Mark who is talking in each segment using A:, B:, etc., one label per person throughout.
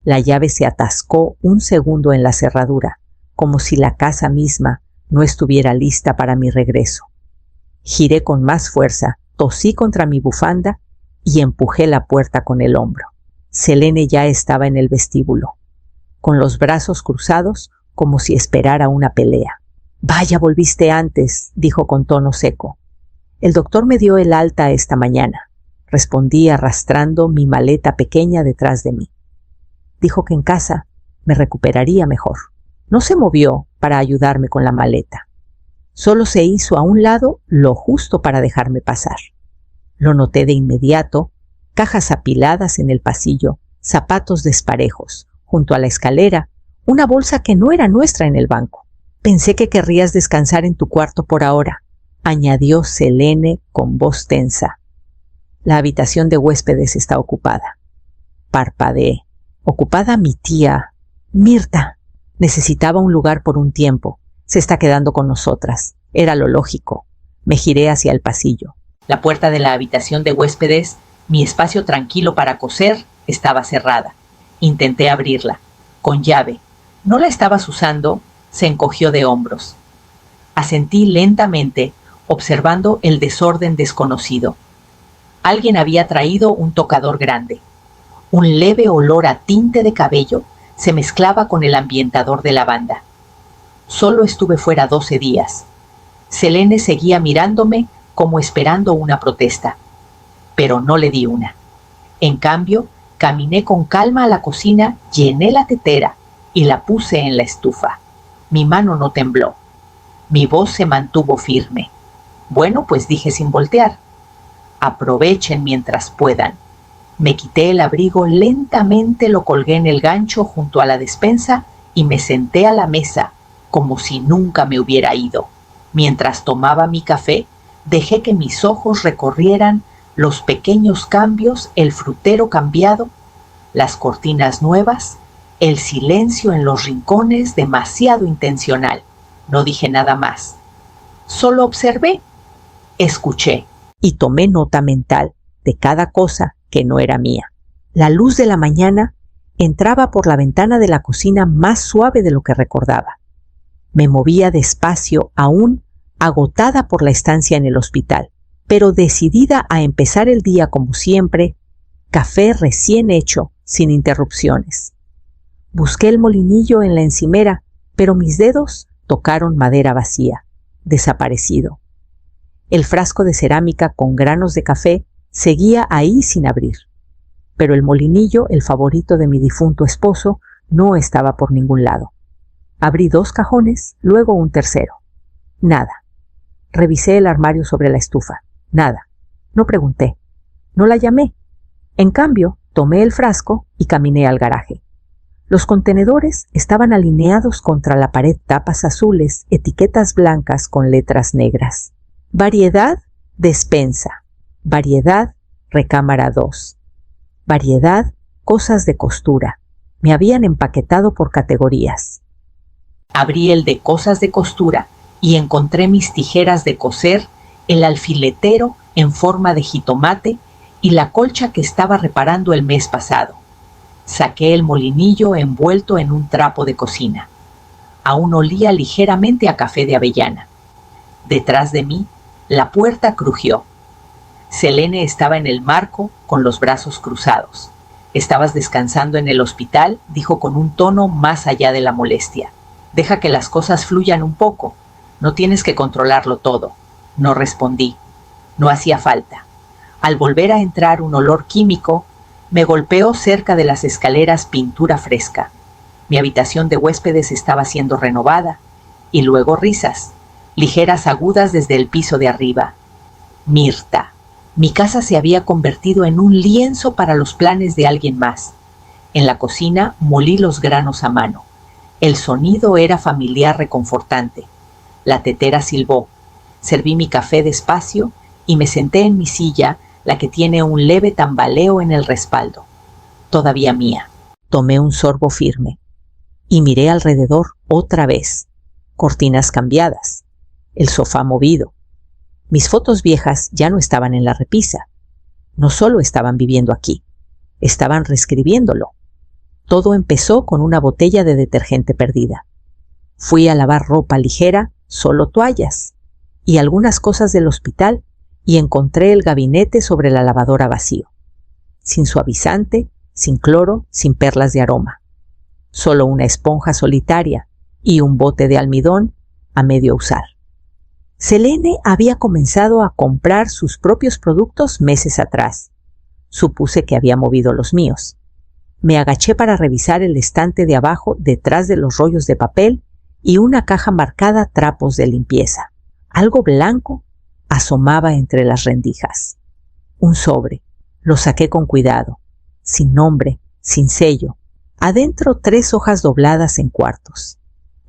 A: La llave se atascó un segundo en la cerradura, como si la casa misma no estuviera lista para mi regreso. Giré con más fuerza, tosí contra mi bufanda y empujé la puerta con el hombro. Selene ya estaba en el vestíbulo, con los brazos cruzados como si esperara una pelea. «Vaya, volviste antes», dijo con tono seco. «El doctor me dio el alta esta mañana», respondí arrastrando mi maleta pequeña detrás de mí. Dijo que en casa me recuperaría mejor. No se movió para ayudarme con la maleta. Solo se hizo a un lado lo justo para dejarme pasar. Lo noté de inmediato, cajas apiladas en el pasillo, zapatos desparejos, junto a la escalera, una bolsa que no era nuestra en el banco. «Pensé que querrías descansar en tu cuarto por ahora», añadió Selene con voz tensa. «La habitación de huéspedes está ocupada». Parpadeé. «¿Ocupada mi tía Mirta? Necesitaba un lugar por un tiempo. Se está quedando con nosotras. Era lo lógico». Me giré hacia el pasillo. La puerta de la habitación de huéspedes, mi espacio tranquilo para coser, estaba cerrada. Intenté abrirla. Con llave. ¿No la estabas usando? Se encogió de hombros. Asentí lentamente, observando el desorden desconocido. Alguien había traído un tocador grande. Un leve olor a tinte de cabello se mezclaba con el ambientador de lavanda. Solo estuve fuera 12 días. Selene seguía mirándome como esperando una protesta, pero no le di una. En cambio, caminé con calma a la cocina, llené la tetera y la puse en la estufa. Mi mano no tembló. Mi voz se mantuvo firme. «Bueno, pues», dije sin voltear, «aprovechen mientras puedan». Me quité el abrigo lentamente, lo colgué en el gancho junto a la despensa y me senté a la mesa como si nunca me hubiera ido. Mientras tomaba mi café, dejé que mis ojos recorrieran los pequeños cambios, el frutero cambiado, las cortinas nuevas, el silencio en los rincones demasiado intencional. No dije nada más. Solo observé, escuché y tomé nota mental de cada cosa que no era mía. La luz de la mañana entraba por la ventana de la cocina más suave de lo que recordaba. Me movía despacio, aún agotada por la estancia en el hospital, pero decidida a empezar el día como siempre, café recién hecho, sin interrupciones. Busqué el molinillo en la encimera, pero mis dedos tocaron madera vacía, desaparecido. El frasco de cerámica con granos de café seguía ahí sin abrir, pero el molinillo, el favorito de mi difunto esposo, no estaba por ningún lado. Abrí 2 cajones, luego un tercero. Nada. Revisé el armario sobre la estufa. Nada. No pregunté. No la llamé. En cambio, tomé el frasco y caminé al garaje. Los contenedores estaban alineados contra la pared, tapas azules, etiquetas blancas con letras negras. Variedad, despensa. Variedad, recámara 2. Variedad, cosas de costura. Me habían empaquetado por categorías. Abrí el de cosas de costura y encontré mis tijeras de coser, el alfiletero en forma de jitomate y la colcha que estaba reparando el mes pasado. Saqué el molinillo envuelto en un trapo de cocina. Aún olía ligeramente a café de avellana. Detrás de mí, la puerta crujió. Selene estaba en el marco con los brazos cruzados. «¿Estabas descansando en el hospital?», dijo con un tono más allá de la molestia. «Deja que las cosas fluyan un poco. No tienes que controlarlo todo». No respondí. No hacía falta. Al volver a entrar un olor químico, me golpeó cerca de las escaleras pintura fresca. Mi habitación de huéspedes estaba siendo renovada. Y luego risas, ligeras agudas desde el piso de arriba. Mirta. Mi casa se había convertido en un lienzo para los planes de alguien más. En la cocina molí los granos a mano. El sonido era familiar, reconfortante. La tetera silbó. Serví mi café despacio y me senté en mi silla, la que tiene un leve tambaleo en el respaldo. Todavía mía. Tomé un sorbo firme y miré alrededor otra vez. Cortinas cambiadas. El sofá movido. Mis fotos viejas ya no estaban en la repisa. No solo estaban viviendo aquí, estaban reescribiéndolo. Todo empezó con una botella de detergente perdida. Fui a lavar ropa ligera, solo toallas, y algunas cosas del hospital, y encontré el gabinete sobre la lavadora vacío. Sin suavizante, sin cloro, sin perlas de aroma. Solo una esponja solitaria y un bote de almidón a medio usar. Selene había comenzado a comprar sus propios productos meses atrás. Supuse que había movido los míos. Me agaché para revisar el estante de abajo detrás de los rollos de papel y una caja marcada trapos de limpieza. Algo blanco asomaba entre las rendijas. Un sobre. Lo saqué con cuidado. Sin nombre, sin sello. Adentro 3 hojas dobladas en cuartos.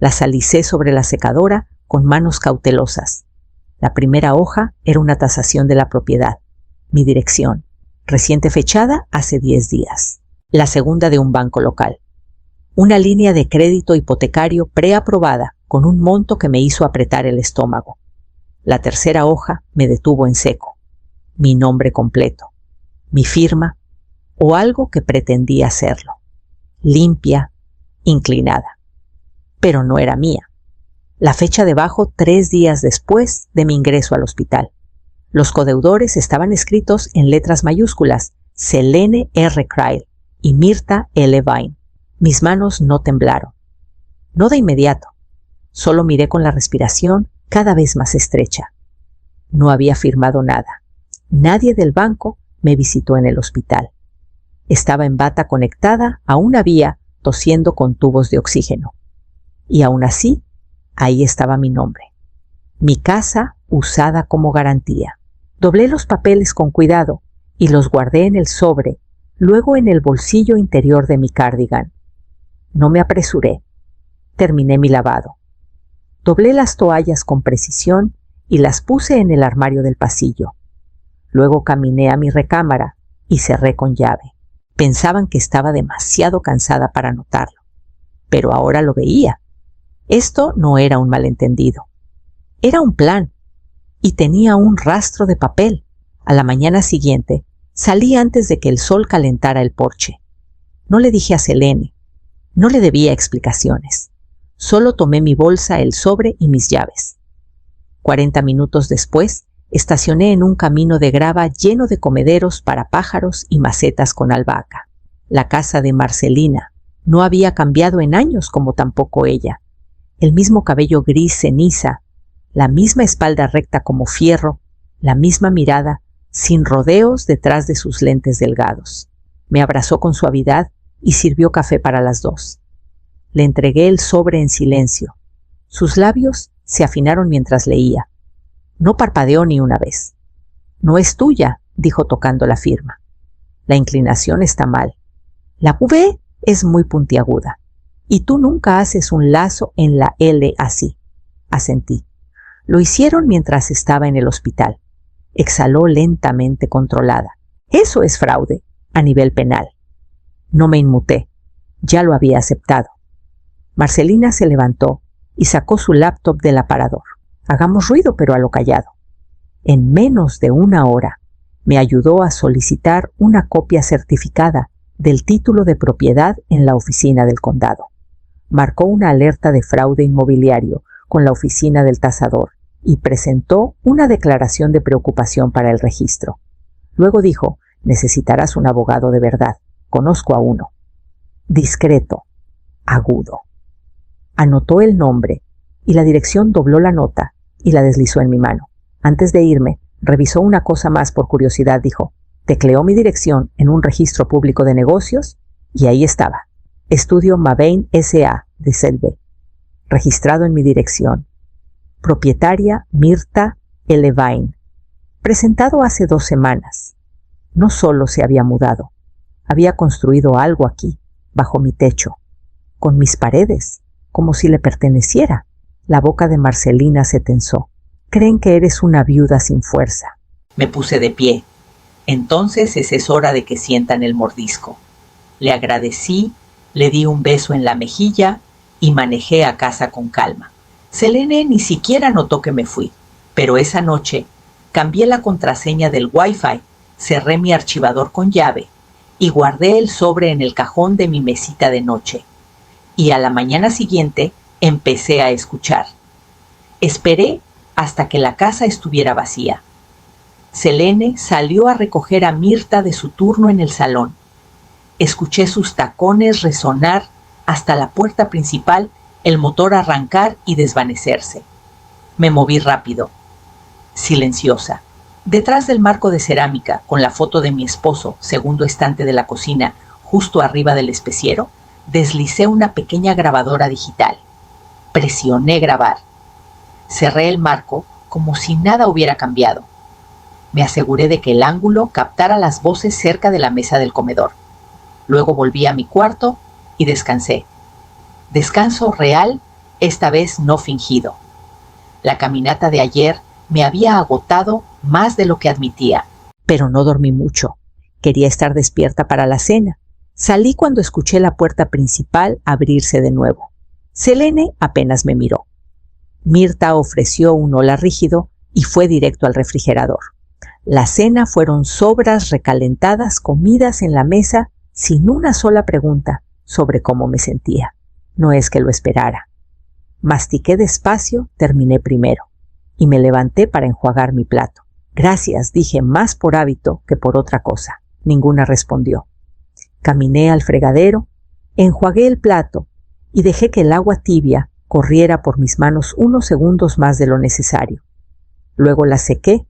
A: Las alicé sobre la secadora con manos cautelosas. La primera hoja era una tasación de la propiedad. Mi dirección. Reciente fechada hace 10 días. La segunda de un banco local. Una línea de crédito hipotecario preaprobada con un monto que me hizo apretar el estómago. La tercera hoja me detuvo en seco. Mi nombre completo. Mi firma o algo que pretendía serlo. Limpia, inclinada. Pero no era mía. La fecha debajo 3 días después de mi ingreso al hospital. Los codeudores estaban escritos en letras mayúsculas, Selene R. Krile y Mirta L. Vine. Mis manos no temblaron. No de inmediato. Solo miré con la respiración cada vez más estrecha. No había firmado nada. Nadie del banco me visitó en el hospital. Estaba en bata conectada a una vía tosiendo con tubos de oxígeno. Y aún así, ahí estaba mi nombre. Mi casa usada como garantía. Doblé los papeles con cuidado y los guardé en el sobre, luego en el bolsillo interior de mi cardigan. No me apresuré. Terminé mi lavado. Doblé las toallas con precisión y las puse en el armario del pasillo. Luego caminé a mi recámara y cerré con llave. Pensaban que estaba demasiado cansada para notarlo, pero ahora lo veía. Esto no era un malentendido. Era un plan, y tenía un rastro de papel. A la mañana siguiente, salí antes de que el sol calentara el porche. No le dije a Selene. No le debía explicaciones. Solo tomé mi bolsa, el sobre y mis llaves. 40 minutos después, estacioné en un camino de grava lleno de comederos para pájaros y macetas con albahaca. La casa de Marcelina no había cambiado en años, como tampoco ella. El mismo cabello gris ceniza, la misma espalda recta como fierro, la misma mirada, sin rodeos detrás de sus lentes delgados. Me abrazó con suavidad y sirvió café para las 2. Le entregué el sobre en silencio. Sus labios se afinaron mientras leía. No parpadeó ni una vez. No es tuya, dijo tocando la firma. La inclinación está mal. La V es muy puntiaguda. Y tú nunca haces un lazo en la L así. Asentí. Lo hicieron mientras estaba en el hospital. Exhaló lentamente, controlada. Eso es fraude, a nivel penal. No me inmuté. Ya lo había aceptado. Marcelina se levantó y sacó su laptop del aparador. Hagamos ruido, pero a lo callado. En menos de 1 hora, me ayudó a solicitar una copia certificada del título de propiedad en la oficina del condado. Marcó una alerta de fraude inmobiliario con la oficina del tasador y presentó una declaración de preocupación para el registro. Luego dijo, necesitarás un abogado de verdad. Conozco a uno. Discreto. Agudo. Anotó el nombre y la dirección, dobló la nota y la deslizó en mi mano. Antes de irme, revisó una cosa más por curiosidad, dijo. Tecleó mi dirección en un registro público de negocios y ahí estaba. Estudio Mavane S.A. de Selve. Registrado en mi dirección. Propietaria Mirta L. Vine. Presentado hace 2 semanas. No solo se había mudado, había construido algo aquí, bajo mi techo, con mis paredes, como si le perteneciera. La boca de Marcelina se tensó. Creen que eres una viuda sin fuerza. Me puse de pie. Entonces es hora de que sientan el mordisco. Le agradecí, le di un beso en la mejilla y manejé a casa con calma. Selene ni siquiera notó que me fui, pero esa noche cambié la contraseña del Wi-Fi, cerré mi archivador con llave y guardé el sobre en el cajón de mi mesita de noche. Y a la mañana siguiente empecé a escuchar. Esperé hasta que la casa estuviera vacía. Selene salió a recoger a Mirta de su turno en el salón. Escuché sus tacones resonar hasta la puerta principal, el motor arrancar y desvanecerse. Me moví rápido, silenciosa. Detrás del marco de cerámica, con la foto de mi esposo, segundo estante de la cocina, justo arriba del especiero, deslicé una pequeña grabadora digital. Presioné grabar. Cerré el marco como si nada hubiera cambiado. Me aseguré de que el ángulo captara las voces cerca de la mesa del comedor. Luego volví a mi cuarto y descansé. Descanso real, esta vez no fingido. La caminata de ayer me había agotado más de lo que admitía. Pero no dormí mucho. Quería estar despierta para la cena. Salí cuando escuché la puerta principal abrirse de nuevo. Selene apenas me miró. Mirta ofreció un hola rígido y fue directo al refrigerador. La cena fueron sobras recalentadas comidas en la mesa sin una sola pregunta sobre cómo me sentía. No es que lo esperara. Mastiqué despacio, terminé primero, y me levanté para enjuagar mi plato. Gracias, dije más por hábito que por otra cosa. Ninguna respondió. Caminé al fregadero, enjuagué el plato y dejé que el agua tibia corriera por mis manos unos segundos más de lo necesario. Luego las sequé,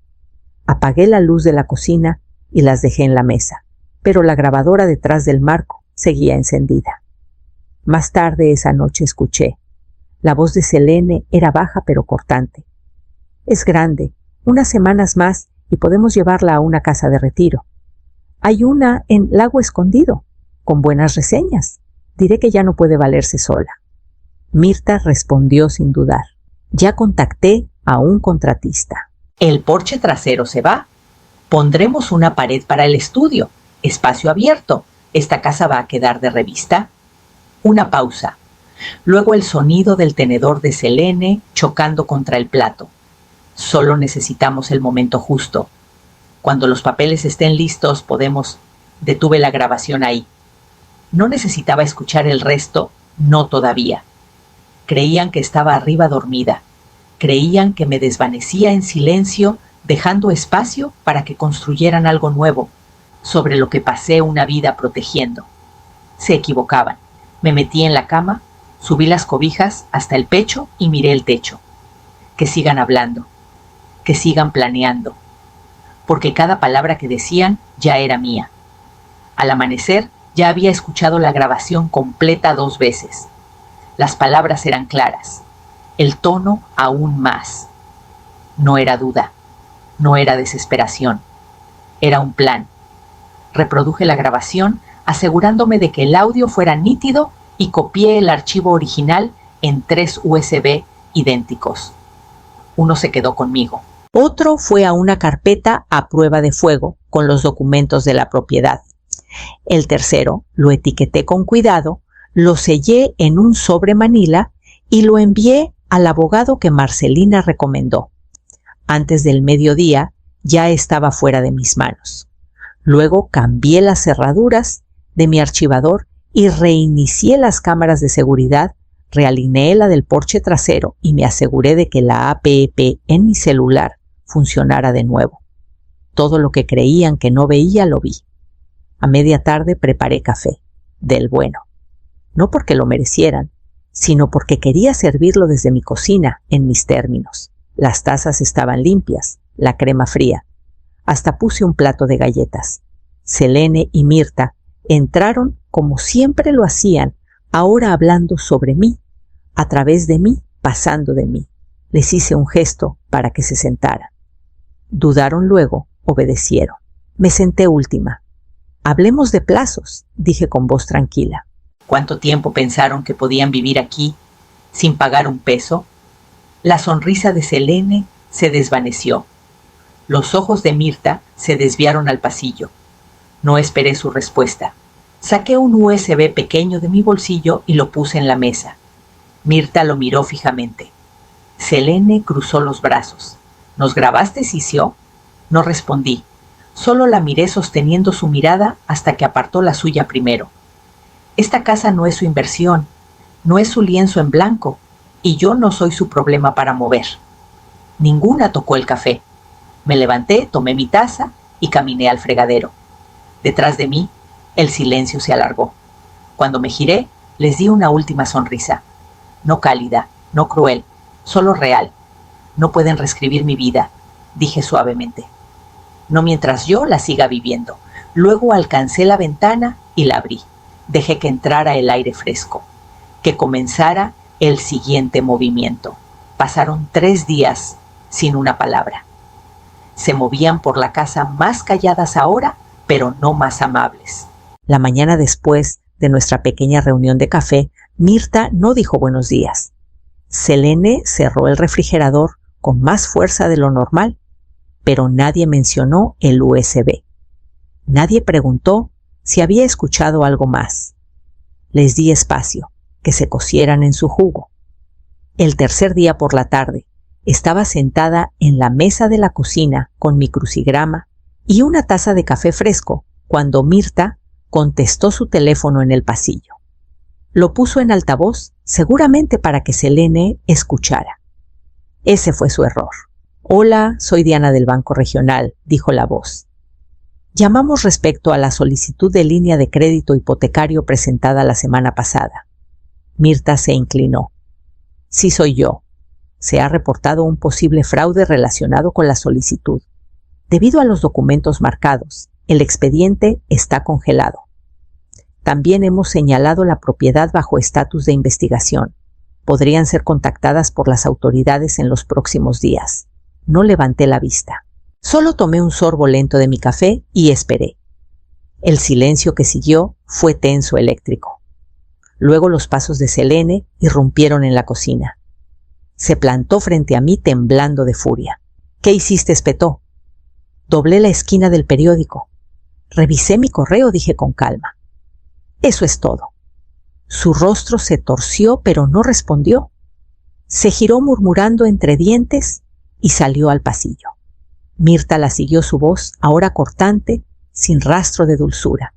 A: apagué la luz de la cocina y las dejé en la mesa, pero la grabadora detrás del marco seguía encendida. Más tarde esa noche escuché. La voz de Selene era baja pero cortante. Es grande, unas semanas más y podemos llevarla a una casa de retiro. Hay una en Lago Escondido, con buenas reseñas. Diré que ya no puede valerse sola. Mirta respondió sin dudar. Ya contacté a un contratista. El porche trasero se va. Pondremos una pared para el estudio. Espacio abierto. ¿Esta casa va a quedar de revista? Una pausa. Luego el sonido del tenedor de Selene chocando contra el plato. Solo necesitamos el momento justo. Cuando los papeles estén listos podemos... Detuve la grabación ahí. No necesitaba escuchar el resto, no todavía. Creían que estaba arriba dormida. Creían que me desvanecía en silencio, dejando espacio para que construyeran algo nuevo, sobre lo que pasé una vida protegiendo. Se equivocaban. Me metí en la cama, subí las cobijas hasta el pecho y miré el techo. Que sigan hablando, que sigan planeando, porque cada palabra que decían ya era mía. Al amanecer ya había escuchado la grabación completa 2 veces. Las palabras eran claras, el tono aún más. No era duda, no era desesperación, era un plan. Reproduje la grabación asegurándome de que el audio fuera nítido y copié el archivo original en 3 USB idénticos. Uno se quedó conmigo. Otro fue a una carpeta a prueba de fuego con los documentos de la propiedad. El tercero lo etiqueté con cuidado, lo sellé en un sobre manila y lo envié al abogado que Marcelina recomendó. Antes del mediodía ya estaba fuera de mis manos. Luego cambié las cerraduras de mi archivador y reinicié las cámaras de seguridad, realineé la del porche trasero y me aseguré de que la APP en mi celular funcionara de nuevo. Todo lo que creían que no veía lo vi. A media tarde preparé café, del bueno. No porque lo merecieran, sino porque quería servirlo desde mi cocina, en mis términos. Las tazas estaban limpias, la crema fría. Hasta puse un plato de galletas. Selene y Mirta entraron como siempre lo hacían, ahora hablando sobre mí, a través de mí, pasando de mí. Les hice un gesto para que se sentaran. Dudaron luego, obedecieron. Me senté última. Hablemos de plazos, dije con voz tranquila. ¿Cuánto tiempo pensaron que podían vivir aquí sin pagar un peso? La sonrisa de Selene se desvaneció. Los ojos de Mirta se desviaron al pasillo. No esperé su respuesta. Saqué un USB pequeño de mi bolsillo y lo puse en la mesa. Mirta lo miró fijamente. Selene cruzó los brazos. ¿Nos grabaste, Sicio? No respondí. Solo la miré sosteniendo su mirada hasta que apartó la suya primero. Esta casa no es su inversión, no es su lienzo en blanco, y yo no soy su problema para mover. Ninguna tocó el café. Me levanté, tomé mi taza y caminé al fregadero. Detrás de mí, el silencio se alargó. Cuando me giré, les di una última sonrisa. No cálida, no cruel, solo real. No pueden reescribir mi vida, dije suavemente. No mientras yo la siga viviendo. Luego alcancé la ventana y la abrí. Dejé que entrara el aire fresco, que comenzara el siguiente movimiento. Pasaron 3 días sin una palabra. Se movían por la casa más calladas ahora, pero no más amables. La mañana después de nuestra pequeña reunión de café, Mirta no dijo buenos días. Selene cerró el refrigerador con más fuerza de lo normal, pero nadie mencionó el USB. Nadie preguntó si había escuchado algo más. Les di espacio, que se cocieran en su jugo. El tercer día por la tarde, estaba sentada en la mesa de la cocina con mi crucigrama y una taza de café fresco cuando Mirta contestó su teléfono en el pasillo. Lo puso en altavoz, seguramente para que Selene escuchara. Ese fue su error. Hola, soy Diana del Banco Regional, dijo la voz. Llamamos respecto a la solicitud de línea de crédito hipotecario presentada la semana pasada. Mirta se inclinó. Sí, soy yo. Se ha reportado un posible fraude relacionado con la solicitud. Debido a los documentos marcados, el expediente está congelado. También hemos señalado la propiedad bajo estatus de investigación. Podrían ser contactadas por las autoridades en los próximos días. No levanté la vista. Solo tomé un sorbo lento de mi café y esperé. El silencio que siguió fue tenso eléctrico. Luego los pasos de Selene irrumpieron en la cocina. Se plantó frente a mí temblando de furia. ¿Qué hiciste?, espetó. Doblé la esquina del periódico. Revisé mi correo, dije con calma. Eso es todo. Su rostro se torció, pero no respondió. Se giró murmurando entre dientes y salió al pasillo. Mirta la siguió su voz, ahora cortante, sin rastro de dulzura.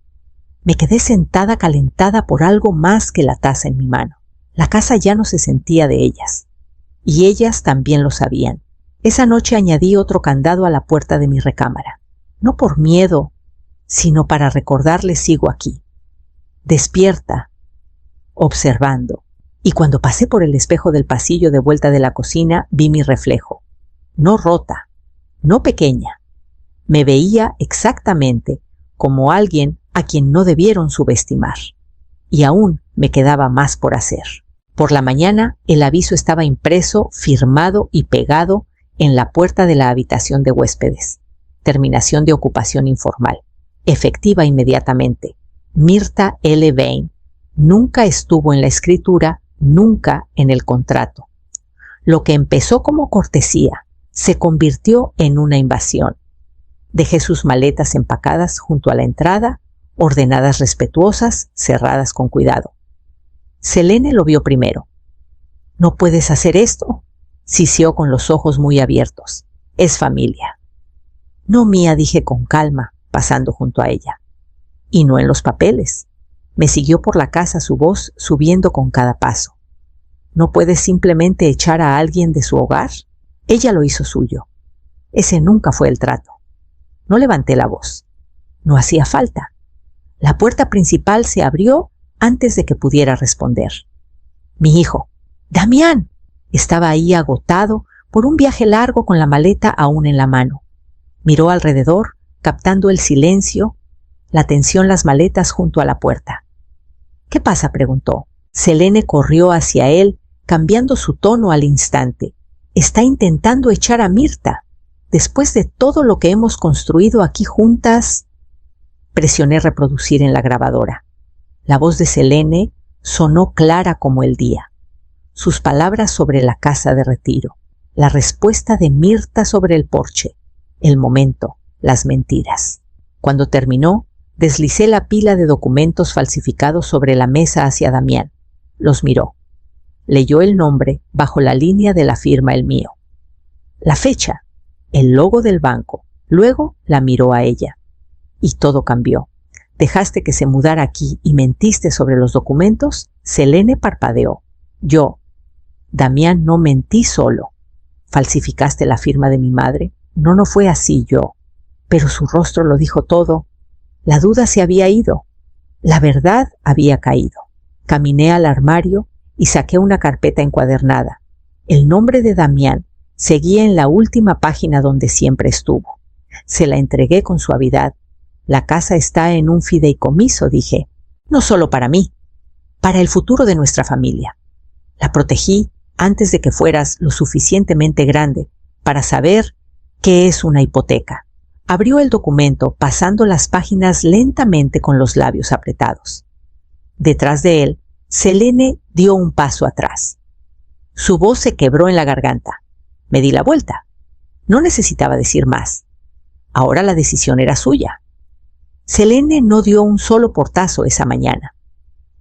A: Me quedé sentada calentada por algo más que la taza en mi mano. La casa ya no se sentía de ellas. Y ellas también lo sabían. Esa noche añadí otro candado a la puerta de mi recámara. No por miedo, sino para recordarles sigo aquí. Despierta, observando. Y cuando pasé por el espejo del pasillo de vuelta de la cocina, vi mi reflejo. No rota, no pequeña. Me veía exactamente como alguien a quien no debieron subestimar. Y aún me quedaba más por hacer. Por la mañana, el aviso estaba impreso, firmado y pegado en la puerta de la habitación de huéspedes. Terminación de ocupación informal. Efectiva inmediatamente. Mirta L. Bain. Nunca estuvo en la escritura, nunca en el contrato. Lo que empezó como cortesía se convirtió en una invasión. Dejé sus maletas empacadas junto a la entrada, ordenadas respetuosas, cerradas con cuidado. Selene lo vio primero. «¿No puedes hacer esto?», siseó con los ojos muy abiertos. «Es familia». «No mía», dije con calma, pasando junto a ella. «Y no en los papeles». Me siguió por la casa su voz subiendo con cada paso. «¿No puedes simplemente echar a alguien de su hogar?». Ella lo hizo suyo. Ese nunca fue el trato. No levanté la voz. No hacía falta. La puerta principal se abrió antes de que pudiera responder. Mi hijo, Damián, estaba ahí agotado por un viaje largo con la maleta aún en la mano. Miró alrededor, captando el silencio, la tensión, las maletas junto a la puerta. ¿Qué pasa?, preguntó. Selene corrió hacia él, cambiando su tono al instante. Está intentando echar a Mirta. Después de todo lo que hemos construido aquí juntas. Presioné reproducir en la grabadora. La voz de Selene sonó clara como el día. Sus palabras sobre la casa de retiro. La respuesta de Mirta sobre el porche. El momento, las mentiras. Cuando terminó, deslicé la pila de documentos falsificados sobre la mesa hacia Damián. Los miró. Leyó el nombre bajo la línea de la firma el mío. La fecha, el logo del banco, Luego la miró a ella. Y todo cambió. ¿Dejaste que se mudara aquí y mentiste sobre los documentos? Selene parpadeó. Yo, Damián, no mentí solo. ¿Falsificaste la firma de mi madre? No fue así yo. Pero su rostro lo dijo todo. La duda se había ido. La verdad había caído. Caminé al armario y saqué una carpeta encuadernada. El nombre de Damián seguía en la última página donde siempre estuvo. Se la entregué con suavidad. La casa está en un fideicomiso, dije. No solo para mí, para el futuro de nuestra familia. La protegí antes de que fueras lo suficientemente grande para saber qué es una hipoteca. Abrió el documento, pasando las páginas lentamente con los labios apretados. Detrás de él, Selene dio un paso atrás. Su voz se quebró en la garganta. Me di la vuelta. No necesitaba decir más. Ahora la decisión era suya. Selene no dio un solo portazo esa mañana.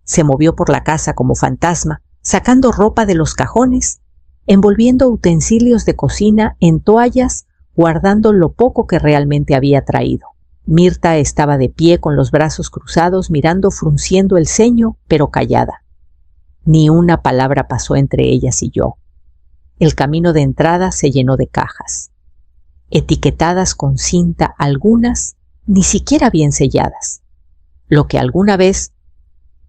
A: Se movió por la casa como fantasma, sacando ropa de los cajones, envolviendo utensilios de cocina en toallas, guardando lo poco que realmente había traído. Mirta estaba de pie con los brazos cruzados, mirando, frunciendo el ceño, pero callada. Ni una palabra pasó entre ellas y yo. El camino de entrada se llenó de cajas, etiquetadas con cinta, algunas ni siquiera bien selladas. Lo que alguna vez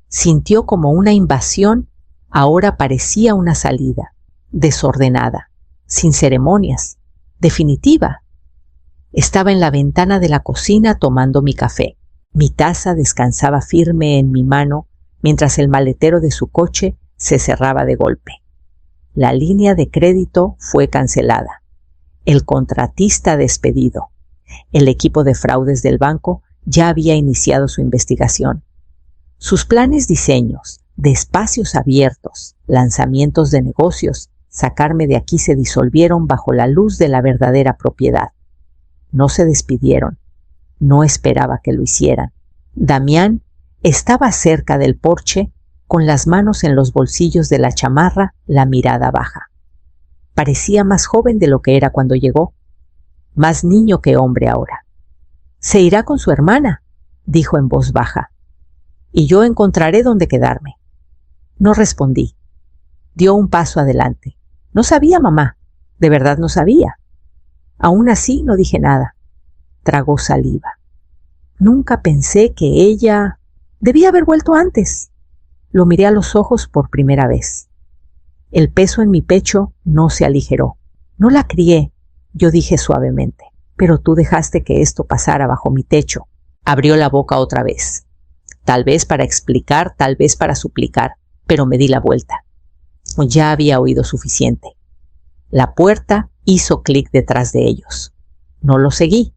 A: sintió como una invasión, ahora parecía una salida, desordenada, sin ceremonias, definitiva. Estaba en la ventana de la cocina tomando mi café. Mi taza descansaba firme en mi mano mientras el maletero de su coche se cerraba de golpe. La línea de crédito fue cancelada. El contratista despedido. El equipo de fraudes del banco ya había iniciado su investigación. Sus planes, diseños de espacios abiertos, lanzamientos de negocios, sacarme de aquí se disolvieron bajo la luz de la verdadera propiedad. No se despidieron. No esperaba que lo hicieran. Damián estaba cerca del porche, con las manos en los bolsillos de la chamarra, la mirada baja. Parecía más joven de lo que era cuando llegó. Más niño que hombre ahora. «Se irá con su hermana», dijo en voz baja, «y yo encontraré dónde quedarme». No respondí. Dio un paso adelante. «No sabía, mamá. De verdad no sabía». Aún así no dije nada. Tragó saliva. Nunca pensé que ella... Debía haber vuelto antes. Lo miré a los ojos por primera vez. El peso en mi pecho no se aligeró. «No la crié», yo dije suavemente, «pero tú dejaste que esto pasara bajo mi techo». Abrió la boca otra vez. Tal vez para explicar, tal vez para suplicar, pero me di la vuelta. Ya había oído suficiente. La puerta hizo clic detrás de ellos. No lo seguí.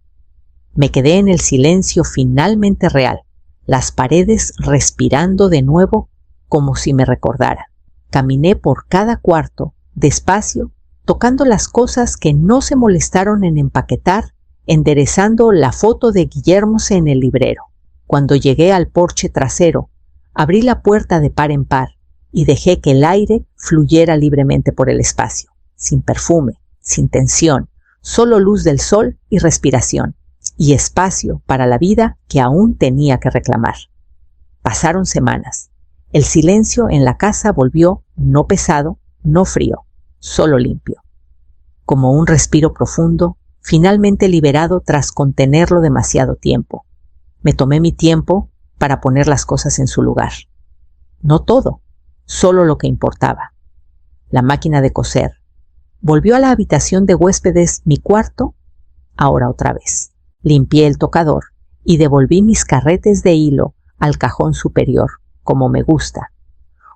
A: Me quedé en el silencio finalmente real, las paredes respirando de nuevo como si me recordaran. Caminé por cada cuarto, despacio, tocando las cosas que no se molestaron en empaquetar, enderezando la foto de Guillermo en el librero. Cuando llegué al porche trasero, abrí la puerta de par en par y dejé que el aire fluyera libremente por el espacio, sin perfume, sin tensión, solo luz del sol y respiración, y espacio para la vida que aún tenía que reclamar. Pasaron semanas. El silencio en la casa volvió no pesado, no frío, solo limpio. Como un respiro profundo, finalmente liberado tras contenerlo demasiado tiempo. Me tomé mi tiempo para poner las cosas en su lugar. No todo, solo lo que importaba. La máquina de coser. Volvió a la habitación de huéspedes, mi cuarto, ahora otra vez. Limpié el tocador y devolví mis carretes de hilo al cajón superior, como me gusta.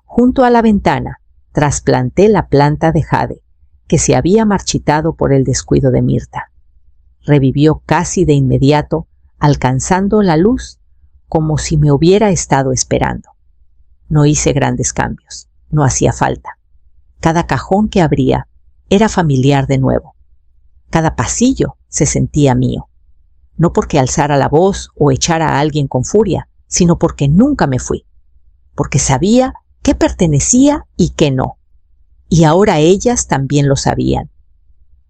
A: Junto a la ventana, trasplanté la planta de jade, que se había marchitado por el descuido de Mirta. Revivió casi de inmediato, alcanzando la luz como si me hubiera estado esperando. No hice grandes cambios, no hacía falta. Cada cajón que abría era familiar de nuevo. Cada pasillo se sentía mío. No porque alzara la voz o echara a alguien con furia, sino porque nunca me fui. Porque sabía qué pertenecía y qué no. Y ahora ellas también lo sabían.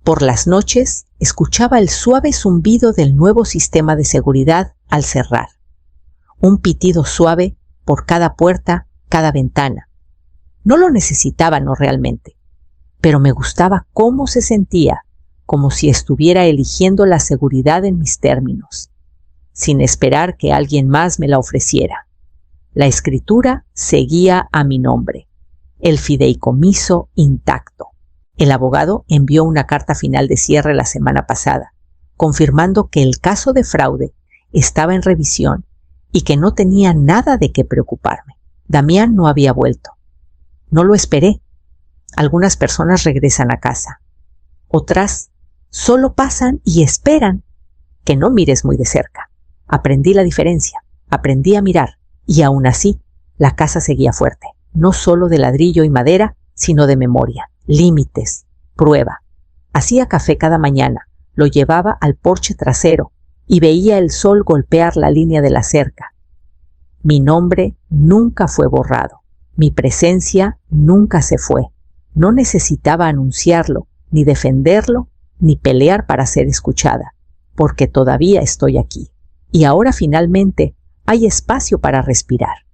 A: Por las noches escuchaba el suave zumbido del nuevo sistema de seguridad al cerrar. Un pitido suave por cada puerta, cada ventana. No lo necesitaba, no realmente, pero me gustaba cómo se sentía, como si estuviera eligiendo la seguridad en mis términos, sin esperar que alguien más me la ofreciera. La escritura seguía a mi nombre, el fideicomiso intacto. El abogado envió una carta final de cierre la semana pasada, confirmando que el caso de fraude estaba en revisión y que no tenía nada de qué preocuparme. Damián no había vuelto. No lo esperé. Algunas personas regresan a casa. Otras solo pasan y esperan que no mires muy de cerca. Aprendí la diferencia. Aprendí a mirar. Y aún así, la casa seguía fuerte. No solo de ladrillo y madera, sino de memoria. Límites. Prueba. Hacía café cada mañana. Lo llevaba al porche trasero y veía el sol golpear la línea de la cerca. Mi nombre nunca fue borrado. Mi presencia nunca se fue. No necesitaba anunciarlo, ni defenderlo, ni pelear para ser escuchada, porque todavía estoy aquí. Y ahora finalmente hay espacio para respirar.